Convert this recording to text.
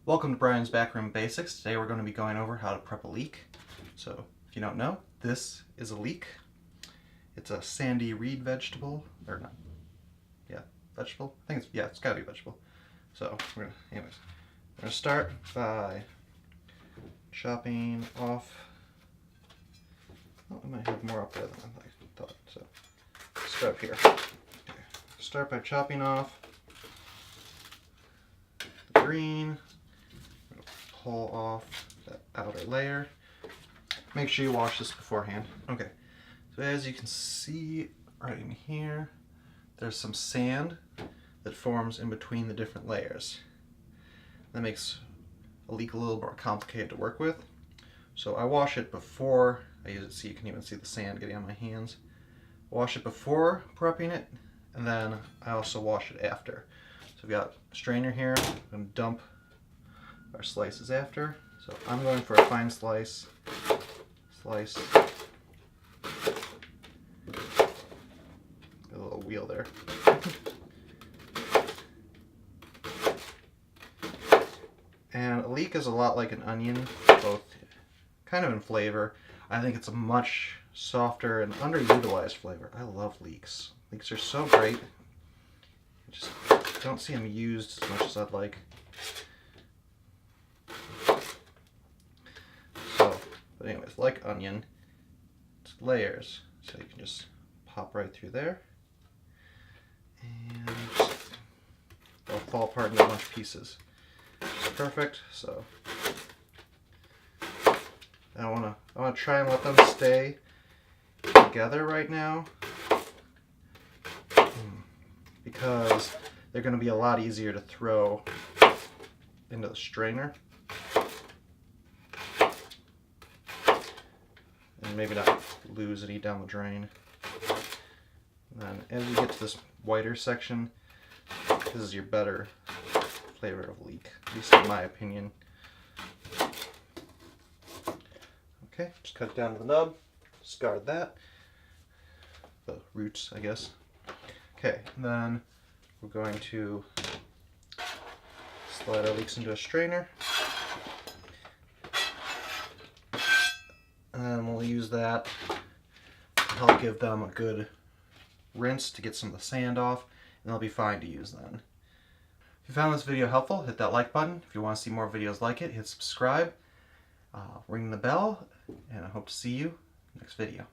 Welcome to Brian's Backroom Basics. Today we're going to be going over how to prep a leek. So if you don't know, this is a leek. It's a sandy reed vegetable, or not, yeah, vegetable? I think it's gotta be vegetable. So we're gonna start by chopping off, oh, I might have more up there than I thought, so start up here. Okay. Start by chopping off the green. Pull off that outer layer. Make sure you wash this beforehand. Okay, so as you can see right in here, there's some sand that forms in between the different layers. That makes a leek a little more complicated to work with. So I wash it before I use it, so you can even see the sand getting on my hands. Wash it before prepping it, and then I also wash it after. So we've got a strainer here. I'm going to dump our slices after. So I'm going for a fine slice. Got a little wheel there. And a leek is a lot like an onion, both kind of in flavor. I think it's a much softer and underutilized flavor. I love leeks. Leeks are so great. I just don't see them used as much as I'd like. But anyways, like onion, it's layers, so you can just pop right through there, and they'll fall apart into a bunch of pieces. It's perfect. So I wanna try and let them stay together right now, because they're gonna be a lot easier to throw into the strainer. And maybe not lose any down the drain. And then as you get to this whiter section, this is your better flavor of leek, at least in my opinion. Okay, just cut it down to the nub, discard that. The roots, I guess. Okay, and then we're going to slide our leeks into a strainer. And then we'll use that to help give them a good rinse to get some of the sand off, and they'll be fine to use then. If you found this video helpful, hit that like button. If you want to see more videos like it, hit subscribe, ring the bell, and I hope to see you next video.